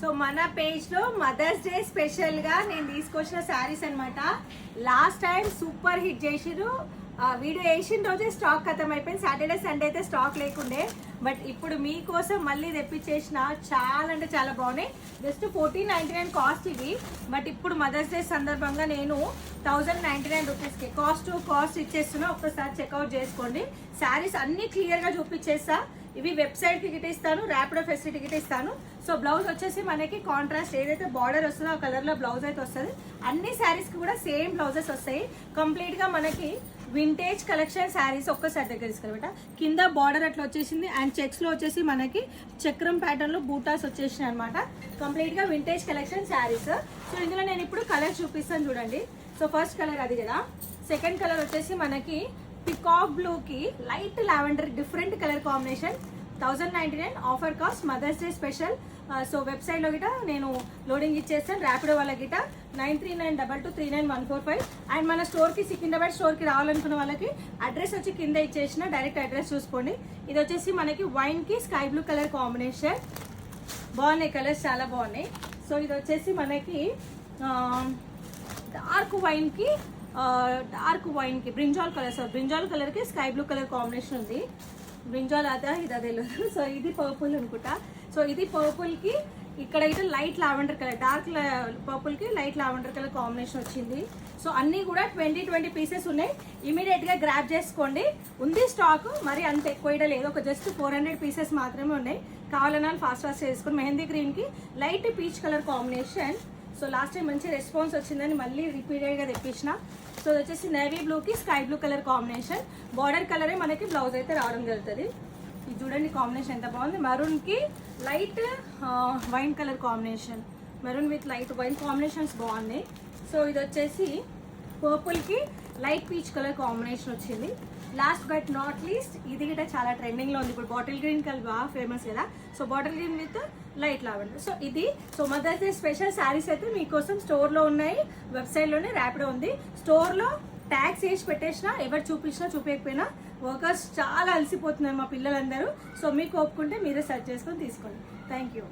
So మన పేజ్లో mothers day స్పెషల్గా నేను తీసుకొచ్చిన శారీస్ అనమాట. లాస్ట్ టైం సూపర్ హిట్ చేసిరు. వీడియో వేసిన రోజే స్టాక్ ఖతం అయిపోయింది. సాటర్డే సండే అయితే స్టాక్ లేకుండే, బట్ ఇప్పుడు మీకోసం మళ్ళీ తెప్పించేసిన. చాలా అంటే చాలా బాగున్నాయి. జస్ట్ 1499 కాస్ట్ ఇవి, బట్ ఇప్పుడు మదర్స్ డే సందర్భంగా నేను 1099 రూపీస్కి కాస్ట్ ఇచ్చేస్తున్నా. ఒక్కసారి చెక్అవుట్ చేసుకోండి. శారీస్ అన్ని క్లియర్గా చూపించేస్తా. ఇవి వెబ్సైట్ టికెట్ ఇస్తాను, ర్యాపిడో ఫెస్టివ్ టికెట్ ఇస్తాను. సో బ్లౌజ్ వచ్చేసి మనకి కాంట్రాస్ట్ ఏదైతే బార్డర్ వస్తుందో ఆ కలర్లో బ్లౌజ్ అయితే వస్తుంది. అన్ని శారీస్కి కూడా సేమ్ బ్లౌజెస్ వస్తాయి. కంప్లీట్గా మనకి వింటేజ్ కలెక్షన్ శారీస్. ఒక్కసారి దగ్గర తీసుకెళ్ళబెట్ట. కింద బార్డర్ అట్లా వచ్చేసింది అండ్ చెక్స్లో వచ్చేసి మనకి చక్రం ప్యాటర్న్లో బూటాస్ వచ్చేసినాయి అనమాట. కంప్లీట్గా వింటేజ్ కలెక్షన్ శారీస్. సో ఇందులో నేను ఇప్పుడు కలర్ చూపిస్తాను చూడండి. సో ఫస్ట్ కలర్ అది కదా. సెకండ్ కలర్ వచ్చేసి మనకి పికాక్ బ్లూకి light lavender different colour combination. 1099 offer cost, mother's day special. So వెబ్సైట్లో గిట నేను లోడింగ్ ఇచ్చేస్తాను. ర్యాపిడో వాళ్ళ గిట 9392239145. అండ్ మన స్టోర్కి సికింద్రాబాద్ స్టోర్కి రావాలనుకున్న వాళ్ళకి అడ్రస్ వచ్చి కింద ఇచ్చేసిన, డైరెక్ట్ అడ్రస్ చూసుకోండి. ఇది వచ్చేసి మనకి వైన్కి స్కై బ్లూ కలర్ కాంబినేషన్. బాగున్నాయి కలర్స్, చాలా బాగున్నాయి. సో ఇది వచ్చేసి మనకి డార్క్ వైన్కి బ్రింజాల్ కలర్. సో బ్రింజాల్ కలర్కి స్కై బ్లూ కలర్ కాంబినేషన్ ఉంది. బ్రింజాల్ అదా ఇది తెలియదు. సో ఇది పర్పుల్ అనుకుంటా. సో ఇది పర్పుల్కి ఇక్కడ అయితే లైట్ లావెండర్ కలర్, డార్క్ పర్పుల్కి లైట్ లావెండర్ కలర్ కాంబినేషన్ వచ్చింది. సో అన్నీ కూడా 20 పీసెస్ ఉన్నాయి. ఇమీడియట్గా గ్రాప్ చేసుకోండి. ఉంది స్టాక్, మరి అంత ఎక్కువ లేదు. ఒక జస్ట్ 400 పీసెస్ మాత్రమే ఉన్నాయి. కావాలన్నా ఫాస్ట్ చేసుకుని. మెహందీ గ్రీన్కి light peach colour combination. So last time మంచి రెస్పాన్స్ వచ్చిందని మళ్ళీ రిపీటెడ్గా తెప్పించిన. సో ఇది వచ్చేసి నేవీ బ్లూకి sky blue colour combination. Border కలరే మనకి బ్లౌజ్ అయితే రావడం జరుగుతుంది. ఇది చూడండి కాంబినేషన్ ఎంత బాగుంది. మెరూన్కి light wine colour combination. Maroon with light wine combinations బాగున్నాయి. సో ఇది వచ్చేసి పర్పుల్కి లైట్ పీచ్ కలర్ కాంబినేషన్ వచ్చింది. లాస్ట్ బట్ నాట్ లీస్ట్ ఇది గిట్ట చాలా ట్రెండింగ్లో ఉంది ఇప్పుడు. బాటిల్ గ్రీన్ కలర్ బాగా ఫేమస్ కదా. So bottle green with light lavender. So ఇది మదర్స్ డే స్పెషల్ శారీస్ అయితే మీకోసం స్టోర్లో ఉన్నాయి. వెబ్సైట్లోనే ర్యాపిడో ఉంది. స్టోర్లో ట్యాగ్స్ వేసి పెట్టేసినా, ఎవరు చూపించినా చూపించకపోయినా వర్కర్స్ చాలా అలసిపోతున్నారు మా పిల్లలందరూ. సో మీకు ఒప్పుకుంటే మీరే సెర్చ్ చేసుకొని తీసుకోండి. Thank you.